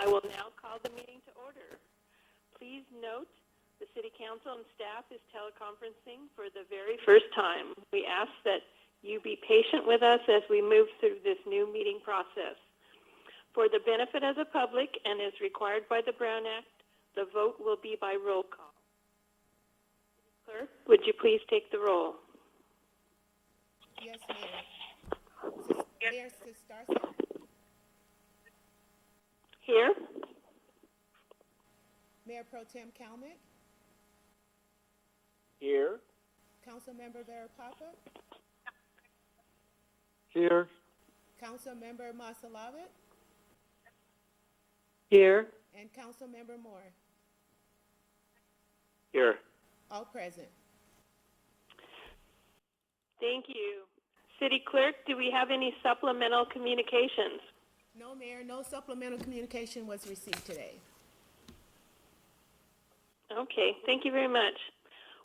I will now call the meeting to order. Please note the City Council and staff is teleconferencing for the very first time. We ask that you be patient with us as we move through this new meeting process. For the benefit of the public and as required by the Brown Act, the vote will be by roll call. Clerk, would you please take the roll? Yes, Mayor. Mayor Sestarson. Here. Mayor Pro Tem Calmet. Here. Councilmember Verapapa. Here. Councilmember Masalawit. Here. And Councilmember Moore. Here. All present. Thank you. City Clerk, do we have any supplemental communications? No, Mayor, no supplemental communication was received today. Okay, thank you very much.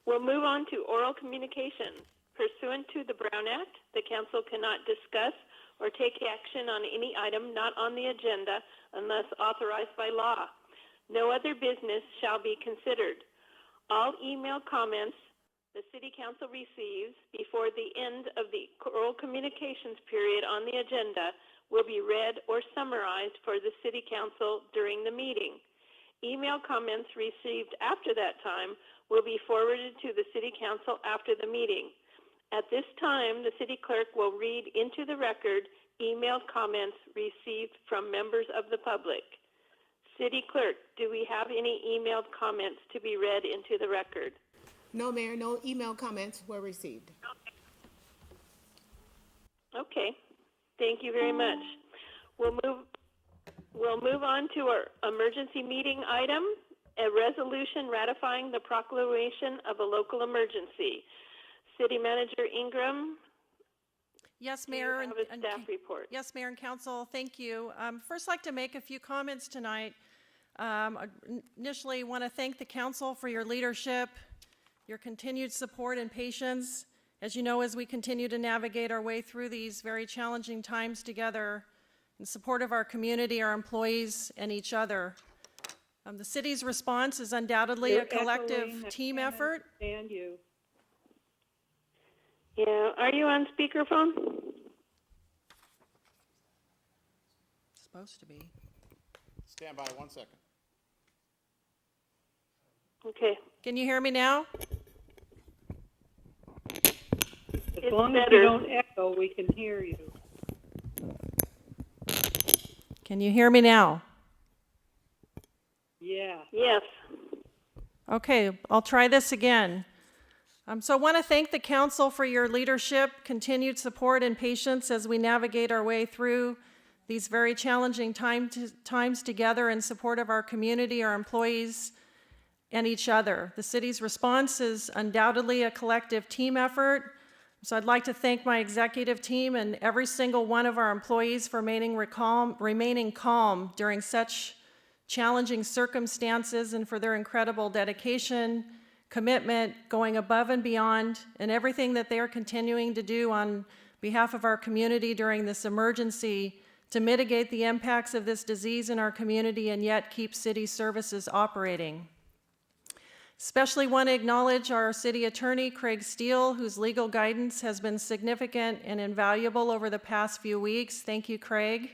We'll move on to oral communications. Pursuant to the Brown Act, the Council cannot discuss or take action on any item not on the agenda unless authorized by law. No other business shall be considered. All email comments the City Council receives before the end of the oral communications period on the agenda will be read or summarized for the City Council during the meeting. Email comments received after that time will be forwarded to the City Council after the meeting. At this time, the City Clerk will read into the record email comments received from members of the public. City Clerk, do we have any emailed comments to be read into the record? No, Mayor, no email comments were received. Okay, thank you very much. We'll move on to our emergency meeting item, a resolution ratifying the proclamation of a local emergency. City Manager Ingram. Yes, Mayor. Do you have a staff report? Yes, Mayor and Council, thank you. First, I'd like to make a few comments tonight. Initially, want to thank the Council for your leadership, your continued support and patience. As you know, as we continue to navigate our way through these very challenging times together in support of our community, our employees, and each other. The city's response is undoubtedly a collective team effort. And you. Yeah, are you on speakerphone? Supposed to be. Stand by 1 second. Okay. Can you hear me now? As long as you don't echo, we can hear you. Can you hear me now? Yeah. Yes. Okay, I'll try this again. So I want to thank the Council for your leadership, continued support, and patience as we navigate our way through these very challenging times together in support of our community, our employees, and each other. The city's response is undoubtedly a collective team effort. So I'd like to thank my executive team and every single one of our employees for remaining calm during such challenging circumstances and for their incredible dedication, commitment, going above and beyond, and everything that they are continuing to do on behalf of our community during this emergency to mitigate the impacts of this disease in our community and yet keep city services operating. Especially want to acknowledge our city attorney, Craig Steele, whose legal guidance has been significant and invaluable over the past few weeks. Thank you, Craig.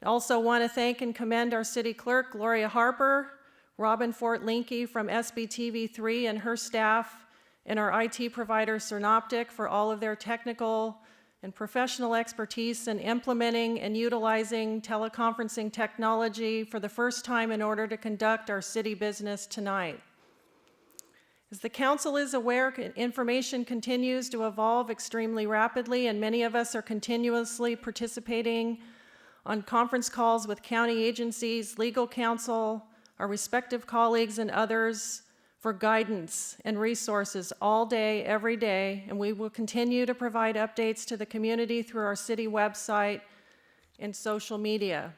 I also want to thank and commend our city clerk, Gloria Harper, Robin Fort Linke from SBTV3 and her staff, and our IT provider, Cernoptic, for all of their technical and professional expertise in implementing and utilizing teleconferencing technology for the first time in order to conduct our city business tonight. As the Council is aware, information continues to evolve extremely rapidly, and many of us are continuously participating on conference calls with county agencies, legal counsel, our respective colleagues, and others for guidance and resources all day, every day, and we will continue to provide updates to the community through our city website and social media.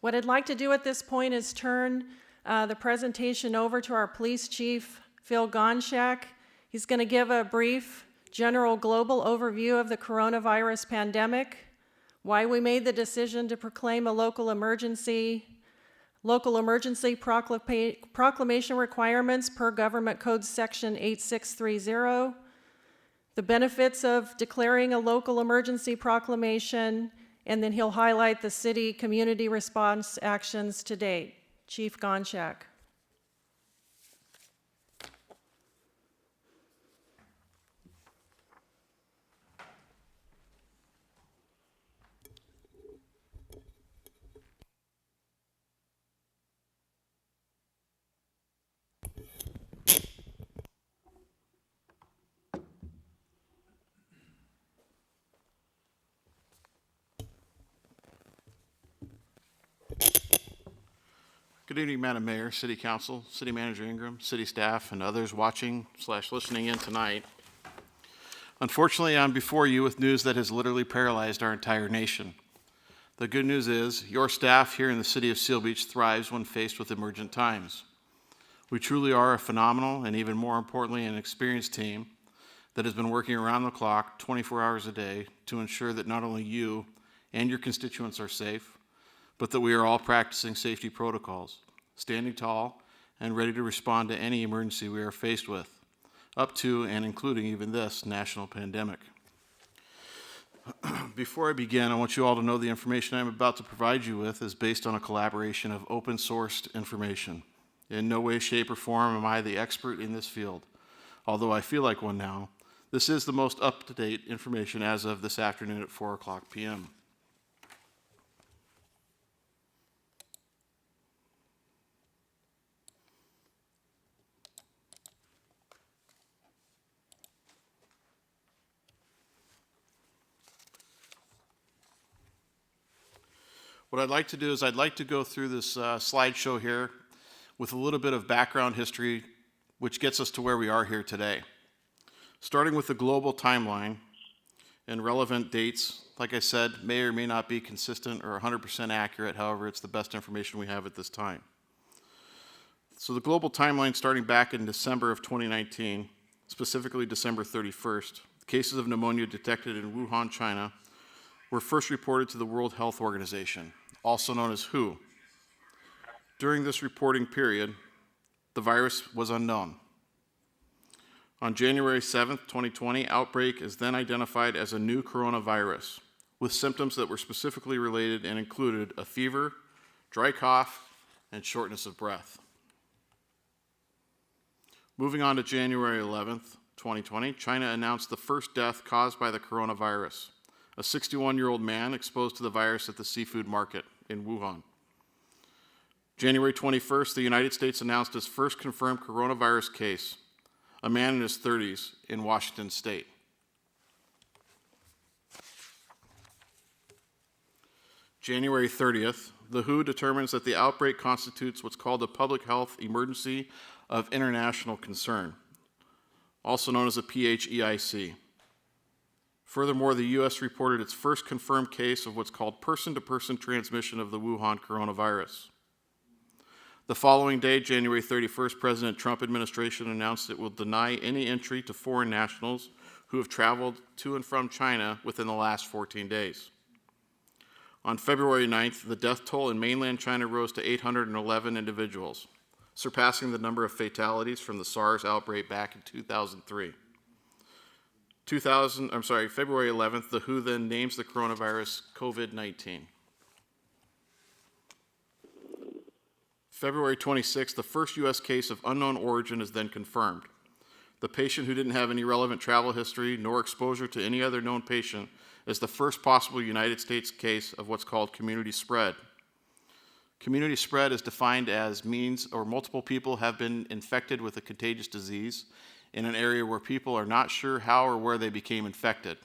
What I'd like to do at this point is turn the presentation over to our police chief, Phil Gonchak. He's going to give a brief general global overview of the coronavirus pandemic, why we made the decision to proclaim a local emergency, local emergency proclamation requirements per Government Code Section 8630, the benefits of declaring a local emergency proclamation, and then he'll highlight the city community response actions to date. Chief Gonchak. Good evening, Madam Mayor, City Council, City Manager Ingram, city staff, and others watching/listening in tonight. Unfortunately, I'm before you with news that has literally paralyzed our entire nation. The good news is your staff here in the city of Seal Beach thrives when faced with emergent times. We truly are a phenomenal and, even more importantly, an experienced team that has been working around the clock 24 hours a day to ensure that not only you and your constituents are safe, but that we are all practicing safety protocols, standing tall and ready to respond to any emergency we are faced with, up to and including even this national pandemic. Before I begin, I want you all to know the information I'm about to provide you with is based on a collaboration of open-sourced information. In no way, shape, or form am I the expert in this field, although I feel like one now. This is the most up-to-date information as of this afternoon at 4:00 p.m. What I'd like to do is I'd like to go through this slideshow here with a little bit of background history, which gets us to where we are here today. Starting with the global timeline and relevant dates, like I said, may or may not be consistent or 100% accurate. However, it's the best information we have at this time. So the global timeline starting back in December of 2019, specifically December 31st, cases of pneumonia detected in Wuhan, China, were first reported to the World Health Organization, also known as WHO. During this reporting period, the virus was unknown. On January 7th, 2020, outbreak is then identified as a new coronavirus with symptoms that were specifically related and included a fever, dry cough, and shortness of breath. Moving on to January 11th, 2020, China announced the first death caused by the coronavirus, a 61-year-old man exposed to the virus at the seafood market in Wuhan. January 21st, the United States announced its first confirmed coronavirus case, a man in his 30s in Washington State. January 30th, the WHO determines that the outbreak constitutes what's called a public health emergency of international concern, also known as a PHEIC. Furthermore, the U.S. reported its first confirmed case of what's called person-to-person transmission of the Wuhan coronavirus. The following day, January 31st, President Trump administration announced it will deny any entry to foreign nationals who have traveled to and from China within the last 14 days. On February 9th, the death toll in mainland China rose to 811 individuals, surpassing the number of fatalities from the SARS outbreak back in 2003. February 11th, the WHO then names the coronavirus COVID-19. February 26th, the first U.S. case of unknown origin is then confirmed. The patient, who didn't have any relevant travel history nor exposure to any other known patient, is the first possible United States case of what's called community spread. Community spread is defined as means or multiple people have been infected with a contagious disease in an area where people are not sure how or where they became infected.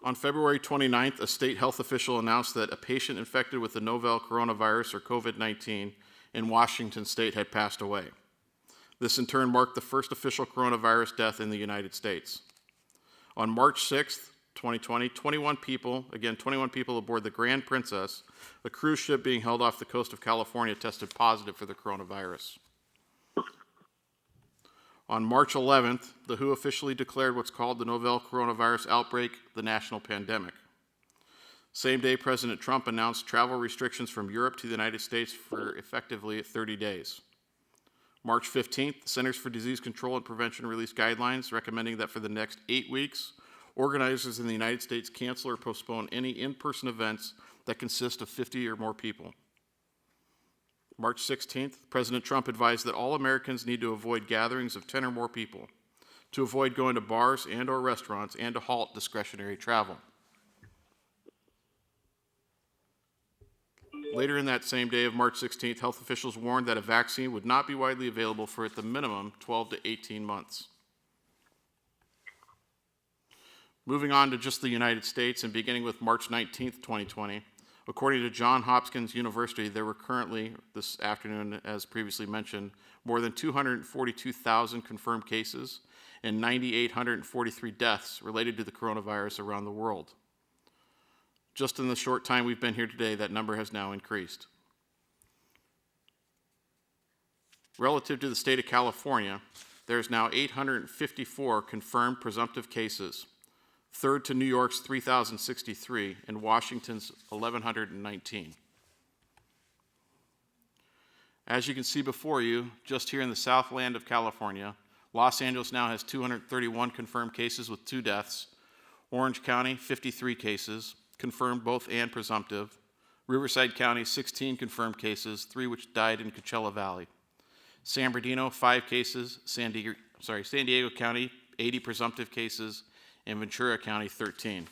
On February 29th, a state health official announced that a patient infected with the novel coronavirus, or COVID-19, in Washington state had passed away. This in turn marked the first official coronavirus death in the United States. On March 6th, 2020, 21 people aboard the Grand Princess, a cruise ship being held off the coast of California, tested positive for the coronavirus. On March 11th, the WHO officially declared what's called the novel coronavirus outbreak the national pandemic. Same day, President Trump announced travel restrictions from Europe to the United States for effectively 30 days. March 15th, the Centers for Disease Control and Prevention released guidelines recommending that for the next 8 weeks, organizers in the United States cancel or postpone any in-person events that consist of 50 or more people. March 16th, President Trump advised that all Americans need to avoid gatherings of 10 or more people, to avoid going to bars and or restaurants, and to halt discretionary travel. Later in that same day of March 16th, health officials warned that a vaccine would not be widely available for at the minimum 12 to 18 months. Moving on to just the United States and beginning with March 19th, 2020, according to Johns Hopkins University, there were currently, this afternoon, as previously mentioned, more than 242,000 confirmed cases and 9,843 deaths related to the coronavirus around the world. Just in the short time we've been here today, that number has now increased. Relative to the state of California, there's now 854 confirmed presumptive cases, third to New York's 3,063 and Washington's 1,119. As you can see before you, just here in the Southland of California, Los Angeles now has 231 confirmed cases with 2 deaths, Orange County, 53 cases, confirmed both and presumptive, Riverside County, 16 confirmed cases, 3 which died in Coachella Valley, San Bernardino, 5 cases, San Diego County, 80 presumptive cases, and Ventura County, 13.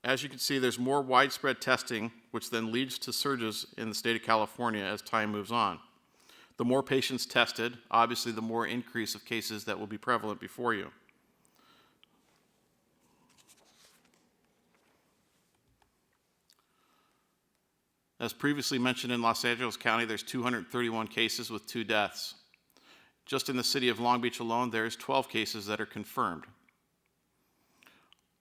As you can see, there's more widespread testing, which then leads to surges in the state of California as time moves on. The more patients tested, obviously the more increase of cases that will be prevalent before you. As previously mentioned, in Los Angeles County, there's 231 cases with 2 deaths. Just in the city of Long Beach alone, there's 12 cases that are confirmed.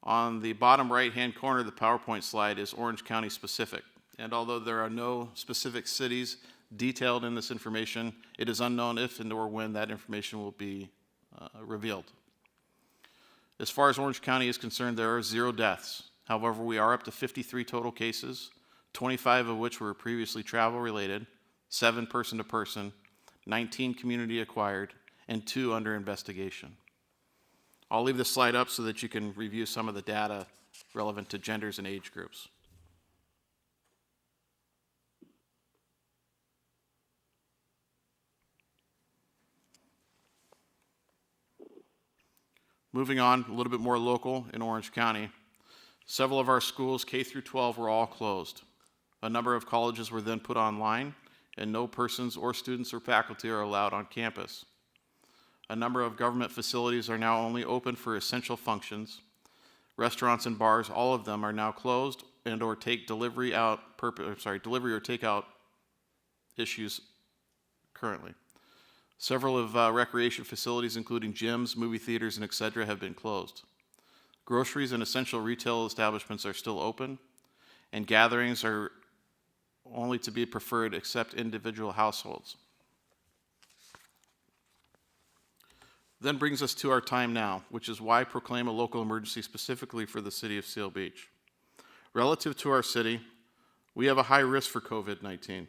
On the bottom right-hand corner of the PowerPoint slide is Orange County specific. And although there are no specific cities detailed in this information, it is unknown if and or when that information will be revealed. As far as Orange County is concerned, there are 0 deaths. However, we are up to 53 total cases, 25 of which were previously travel-related, 7 person-to-person, 19 community-acquired, and 2 under investigation. I'll leave this slide up so that you can review some of the data relevant to genders and age groups. Moving on, a little bit more local in Orange County. Several of our schools, K through 12, were all closed. A number of colleges were then put online, and no persons or students or faculty are allowed on campus. A number of government facilities are now only open for essential functions. Restaurants and bars, all of them are now closed and or take delivery or takeout issues currently. Several of recreation facilities, including gyms, movie theaters, and etc., have been closed. Groceries and essential retail establishments are still open, and gatherings are only to be preferred except individual households. Then brings us to our time now, which is why proclaim a local emergency specifically for the city of Seal Beach. Relative to our city, we have a high risk for COVID-19.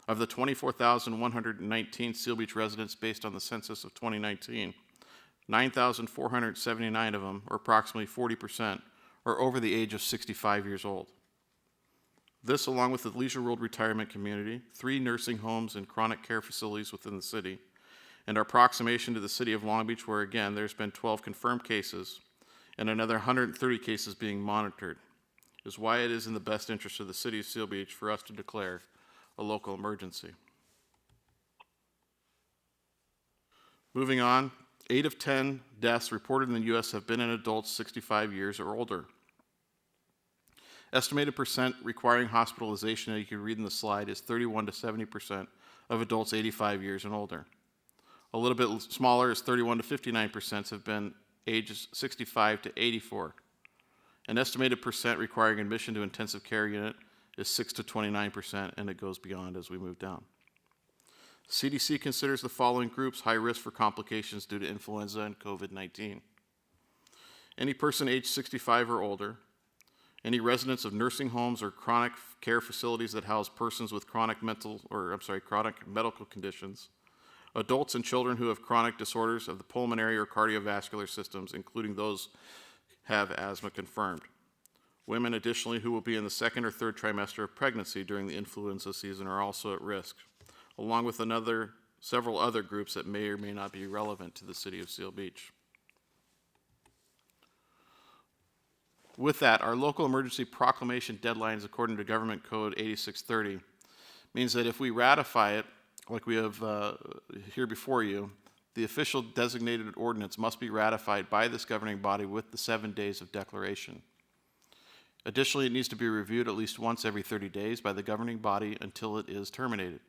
Of the 24,119 Seal Beach residents based on the census of 2019, 9,479 of them, or approximately 40%, are over the age of 65 years old. This, along with the Leisure World retirement community, 3 nursing homes and chronic care facilities within the city, and our proximation to the city of Long Beach, where again, there's been 12 confirmed cases and another 130 cases being monitored, is why it is in the best interest of the city of Seal Beach for us to declare a local emergency. Moving on, 8 of 10 deaths reported in the U.S. have been in adults 65 years or older. Estimated percent requiring hospitalization, as you can read in the slide, is 31 to 70% of adults 85 years and older. A little bit smaller is 31 to 59% have been ages 65 to 84. An estimated percent requiring admission to intensive care unit is 6 to 29%, and it goes beyond as we move down. CDC considers the following groups high risk for complications due to influenza and COVID-19. any person aged 65 or older, any residents of nursing homes or chronic care facilities that house persons with chronic medical conditions, adults and children who have chronic disorders of the pulmonary or cardiovascular systems, including those have asthma confirmed. Women, additionally, who will be in the second or third trimester of pregnancy during the influenza season are also at risk, along with several other groups that may or may not be relevant to the city of Seal Beach. With that, our local emergency proclamation deadlines, according to Government Code 8630, means that if we ratify it, like we have here before you, the official designated ordinance must be ratified by this governing body with the 7 days of declaration. Additionally, it needs to be reviewed at least once every 30 days by the governing body until it is terminated.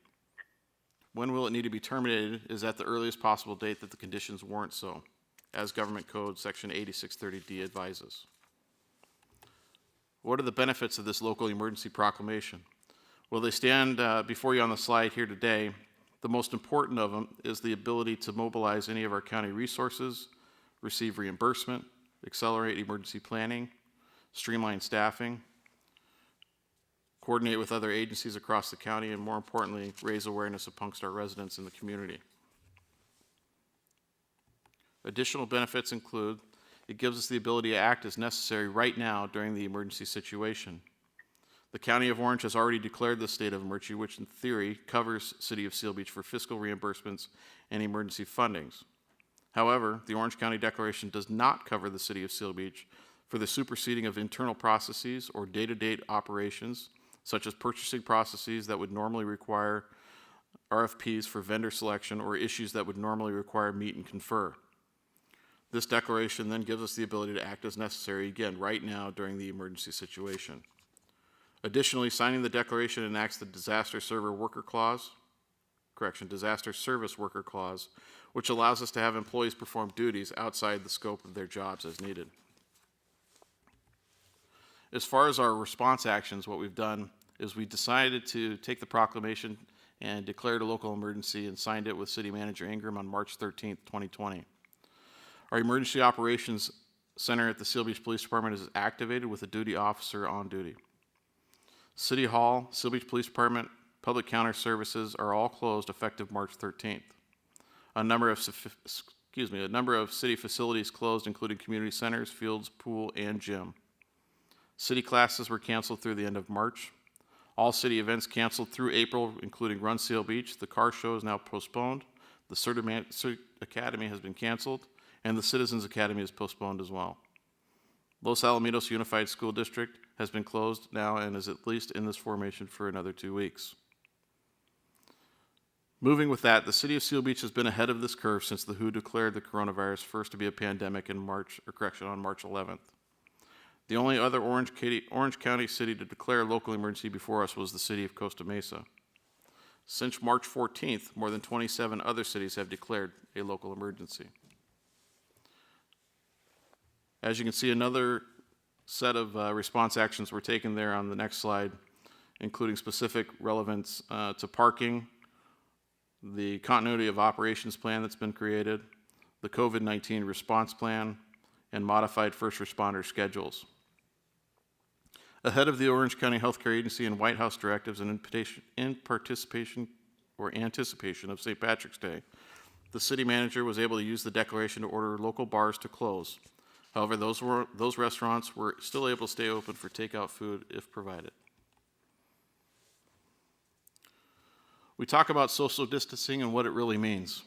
When will it need to be terminated is at the earliest possible date that the conditions warrant so, as Government Code Section 8630D advises. What are the benefits of this local emergency proclamation? Well, they stand before you on the slide here today. The most important of them is the ability to mobilize any of our county resources, receive reimbursement, accelerate emergency planning, streamline staffing, coordinate with other agencies across the county, and more importantly, raise awareness amongst our residents in the community. Additional benefits include it gives us the ability to act as necessary right now during the emergency situation. The County of Orange has already declared the state of emergency, which in theory covers City of Seal Beach for fiscal reimbursements and emergency fundings. However, the Orange County Declaration does not cover the City of Seal Beach for the superseding of internal processes or day-to-day operations, such as purchasing processes that would normally require RFPs for vendor selection or issues that would normally require meet and confer. This declaration then gives us the ability to act as necessary, again, right now during the emergency situation. Additionally, signing the declaration enacts the Disaster Service Worker Clause, which allows us to have employees perform duties outside the scope of their jobs as needed. As far as our response actions, what we've done is we decided to take the proclamation and declared a local emergency and signed it with City Manager Ingram on March 13th, 2020. Our Emergency Operations Center at the Seal Beach Police Department is activated with a duty officer on duty. City Hall, Seal Beach Police Department, Public Counter Services are all closed effective March 13th. A number of city facilities closed, including community centers, fields, pool, and gym. City classes were canceled through the end of March. All city events canceled through April, including Run Seal Beach. The car show is now postponed. The CERT Academy has been canceled, and the Citizens Academy is postponed as well. Los Alamitos Unified School District has been closed now and is at least in this formation for another 2 weeks. Moving with that, the City of Seal Beach has been ahead of this curve since the WHO declared the coronavirus first to be a pandemic on March 11th. The only other Orange County city to declare a local emergency before us was the city of Costa Mesa. Since March 14th, more than 27 other cities have declared a local emergency. As you can see, another set of response actions were taken there on the next slide, including specific relevance to parking, the continuity of operations plan that's been created, the COVID-19 response plan, and modified first responder schedules. Ahead of the Orange County Healthcare Agency and White House directives and in anticipation of St. Patrick's Day, the city manager was able to use the declaration to order local bars to close. However, those restaurants were still able to stay open for takeout food if provided. We talk about social distancing and what it really means.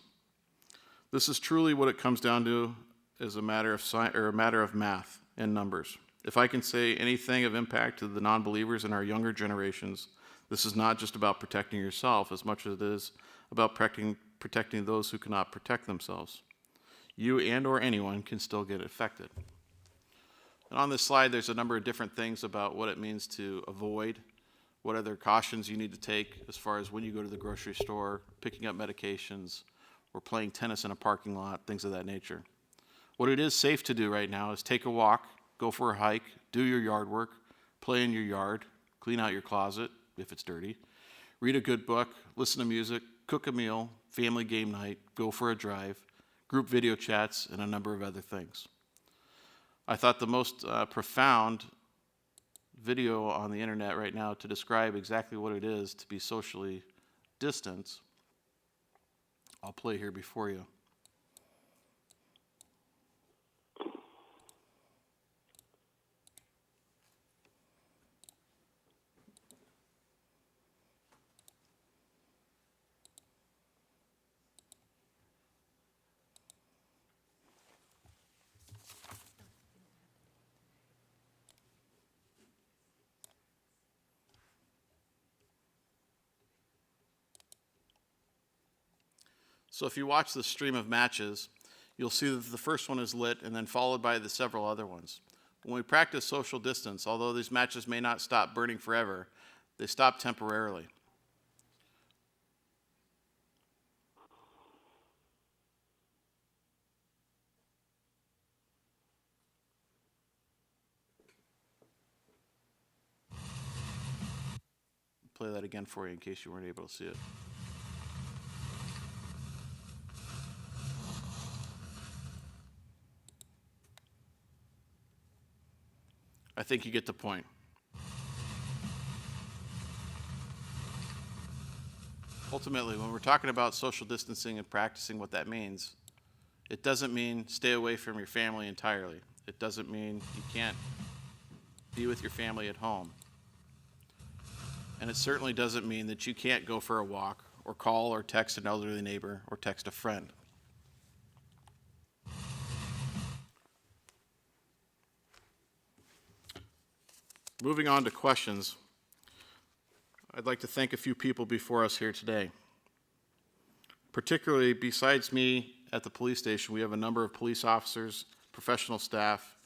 This is truly what it comes down to as a matter of math and numbers. If I can say anything of impact to the non-believers in our younger generations, this is not just about protecting yourself as much as it is about protecting those who cannot protect themselves. You and or anyone can still get affected. And on this slide, there's a number of different things about what it means to avoid, what other cautions you need to take as far as when you go to the grocery store, picking up medications, or playing tennis in a parking lot, things of that nature. What it is safe to do right now is take a walk, go for a hike, do your yard work, play in your yard, clean out your closet if it's dirty, read a good book, listen to music, cook a meal, family game night, go for a drive, group video chats, and a number of other things. I thought the most profound video on the internet right now to describe exactly what it is to be socially distant, I'll play here before you. So if you watch the stream of matches, you'll see that the first one is lit and then followed by the several other ones. When we practice social distance, although these matches may not stop burning forever, they stop temporarily. Play that again for you in case you weren't able to see it. I think you get the point. Ultimately, when we're talking about social distancing and practicing what that means, it doesn't mean stay away from your family entirely. It doesn't mean you can't be with your family at home. And it certainly doesn't mean that you can't go for a walk or call or text an elderly neighbor or text a friend. Moving on to questions, I'd like to thank a few people before us here today. Particularly, besides me at the police station, we have a number of police officers, professional staff,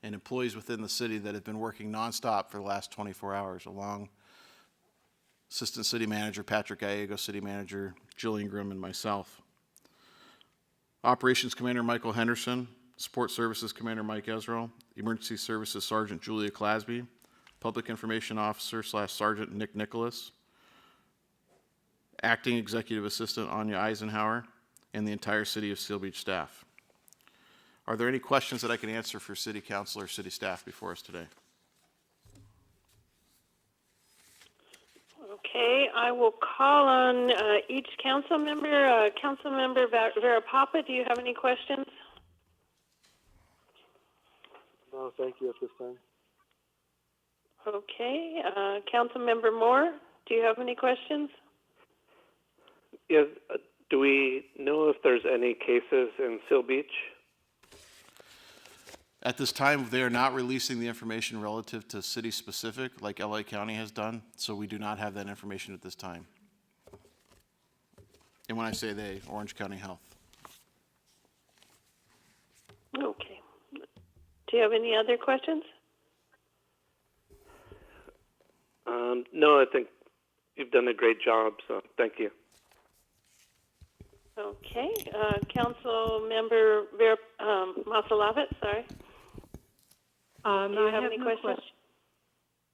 and employees within the city that have been working nonstop for the last 24 hours, along Assistant City Manager Patrick Gallego, City Manager Jill Ingram, and myself. Operations Commander Michael Henderson, Support Services Commander Mike Ezrell, Emergency Services Sergeant Julia Clasby, Public Information Officer / Sergeant Nick Nicholas, Acting Executive Assistant Anya Eisenhower, and the entire City of Seal Beach staff. Are there any questions that I can answer for City Council or City staff before us today? Okay, I will call on each council member. Councilmember Vera Papa, do you have any questions? No, thank you at this time. Okay, Councilmember Moore, do you have any questions? Yes, do we know if there's any cases in Seal Beach? At this time, they are not releasing the information relative to city specific like LA County has done, so we do not have that information at this time. And when I say they, Orange County Health. Okay. Do you have any other questions? No, I think you've done a great job, so thank you. Okay, Councilmember Vera Masalavit, sorry. Do you have any questions?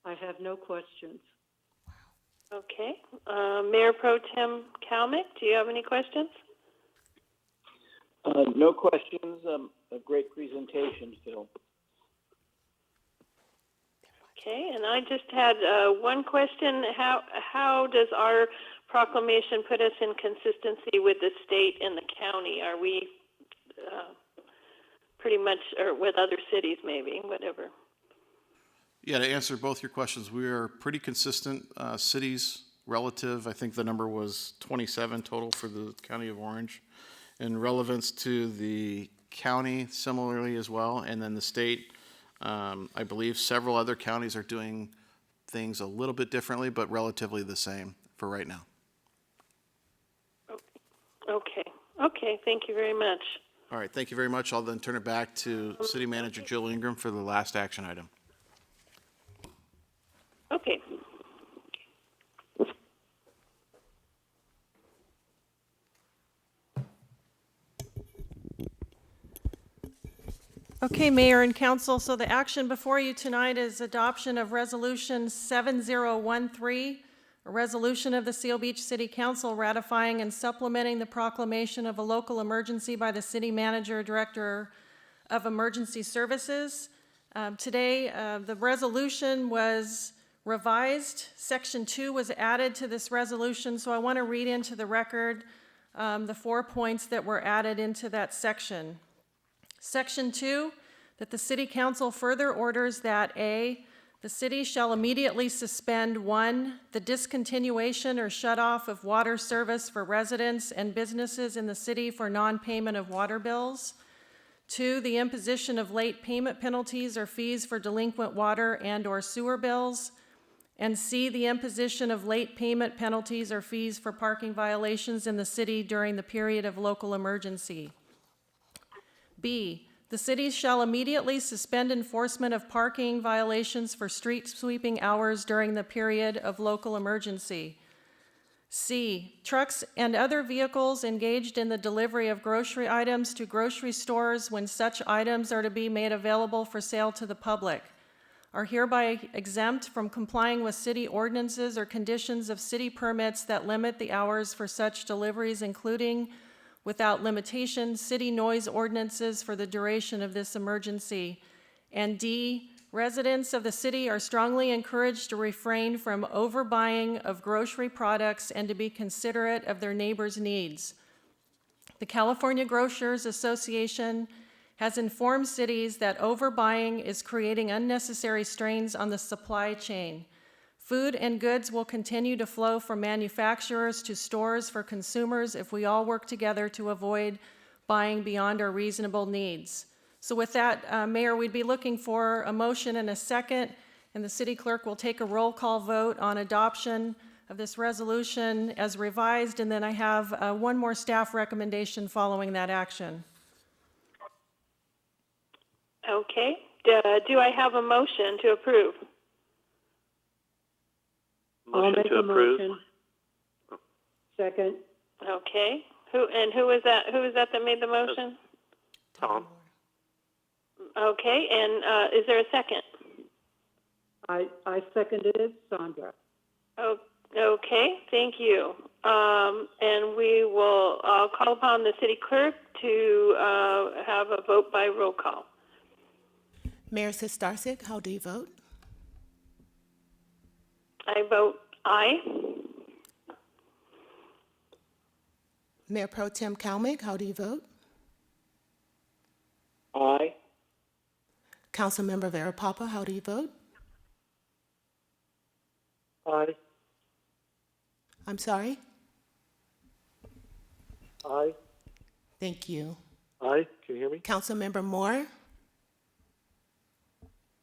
I have no questions. Okay, Mayor Pro Tem Kalmick, do you have any questions? No questions. A great presentation, Phil. Okay, and I just had one question. How does our proclamation put us in consistency with the state and the county? Are we pretty much, or with other cities maybe, whatever? Yeah, to answer both your questions, we are pretty consistent cities relative. I think the number was 27 total for the County of Orange. In relevance to the county, similarly as well, and then the state, I believe several other counties are doing things a little bit differently, but relatively the same for right now. Okay, thank you very much. All right, thank you very much. I'll then turn it back to City Manager Jill Ingram for the last action item. Okay. Okay, Mayor and Council, so the action before you tonight is adoption of Resolution 7013, a resolution of the Seal Beach City Council ratifying and supplementing the proclamation of a local emergency by the City Manager, Director of Emergency Services. Today, the resolution was revised. Section 2 was added to this resolution, so I want to read into the record the 4 points that were added into that section. Section 2, that the City Council further orders that A, the city shall immediately suspend 1, the discontinuation or shut-off of water service for residents and businesses in the city for non-payment of water bills. 2, the imposition of late payment penalties or fees for delinquent water and/or sewer bills. And C, the imposition of late payment penalties or fees for parking violations in the city during the period of local emergency. B, the city shall immediately suspend enforcement of parking violations for street sweeping hours during the period of local emergency. C, trucks and other vehicles engaged in the delivery of grocery items to grocery stores when such items are to be made available for sale to the public are hereby exempt from complying with city ordinances or conditions of city permits that limit the hours for such deliveries, including, without limitation, city noise ordinances for the duration of this emergency. And D, residents of the city are strongly encouraged to refrain from overbuying of grocery products and to be considerate of their neighbors' needs. The California Grocers Association has informed cities that overbuying is creating unnecessary strains on the supply chain. Food and goods will continue to flow from manufacturers to stores for consumers if we all work together to avoid buying beyond our reasonable needs. So with that, Mayor, we'd be looking for a motion and a second, and the city clerk will take a roll call vote on adoption of this resolution as revised, and then I have one more staff recommendation following that action. Okay. Do I have a motion to approve? I'll Motion make to a approve. motion. Second. Okay. Who is that? Who is that made the motion? Tom? Okay. And is there a second? I seconded it, Sandra. Oh, okay. Thank you. And I'll call upon the city clerk to have a vote by roll call. Mayor Sistarsik, how do you vote? I vote aye. Mayor Pro Tem Kalmick, how do you vote? Aye. Councilmember Vera Papa, how do you vote? Aye. I'm sorry? Aye. Thank you. Aye. Can you hear me? Councilmember Moore?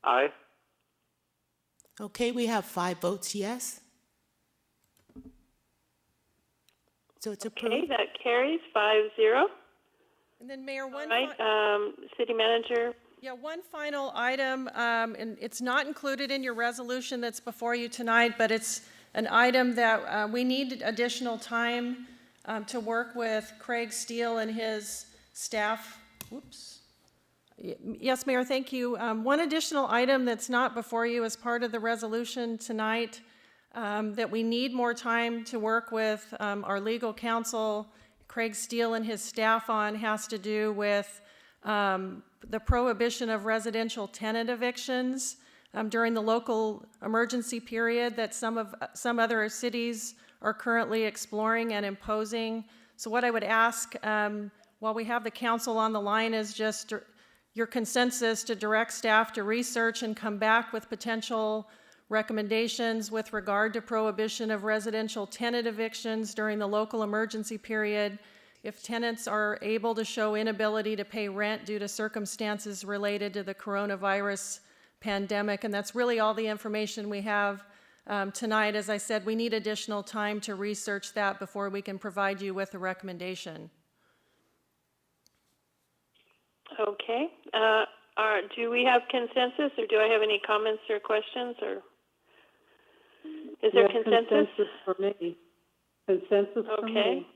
Aye. Okay, we have 5 votes yes. So it's Okay, approved. that carries 5-0. And then Mayor, All one right. City manager. Yeah, one final item, and it's not included in your resolution that's before you tonight, but it's an item that we need additional time to work with Craig Steele and his staff. Whoops. Yes, Mayor, thank you. One additional item that's not before you as part of the resolution tonight that we need more time to work with our legal counsel, Craig Steele and his staff on, has to do with the prohibition of residential tenant evictions during the local emergency period that some other cities are currently exploring and imposing. So what I would ask while we have the council on the line is just your consensus to direct staff to research and come back with potential recommendations with regard to prohibition of residential tenant evictions during the local emergency period if tenants are able to show inability to pay rent due to circumstances related to the coronavirus pandemic. And that's really all the information we have tonight. As I said, we need additional time to research that before we can provide you with a recommendation. Okay. Do we have consensus, or do I have any comments or questions, or is there consensus? Consensus for me. Consensus for Okay. me.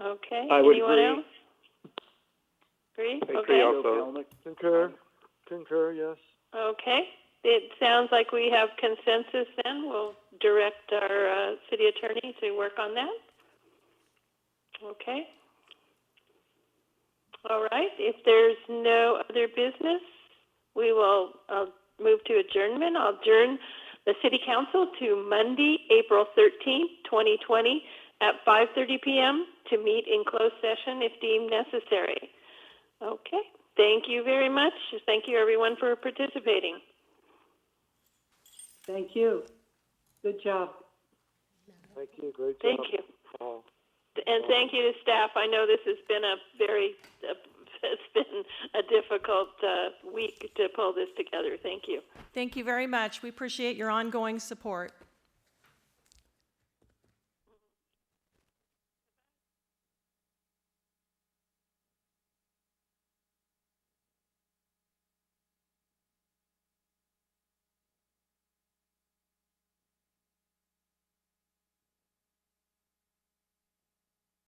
Okay. I would Anyone agree. else? Agree? I Okay. agree also. Concur, yes. Okay. It sounds like we have consensus then. We'll direct our city attorney to work on that. Okay. All right, if there's no other business, we will move to adjournment. I'll adjourn the City Council to Monday, April 13th, 2020 at 5:30 p.m. to meet in closed session if deemed necessary. Okay, thank you very much. Thank you, everyone, for participating. Thank you. Good job. Thank you, great job. Thank you. And thank you to staff. I know this has been it's been a difficult week to pull this together. Thank you. Thank you very much. We appreciate your ongoing support.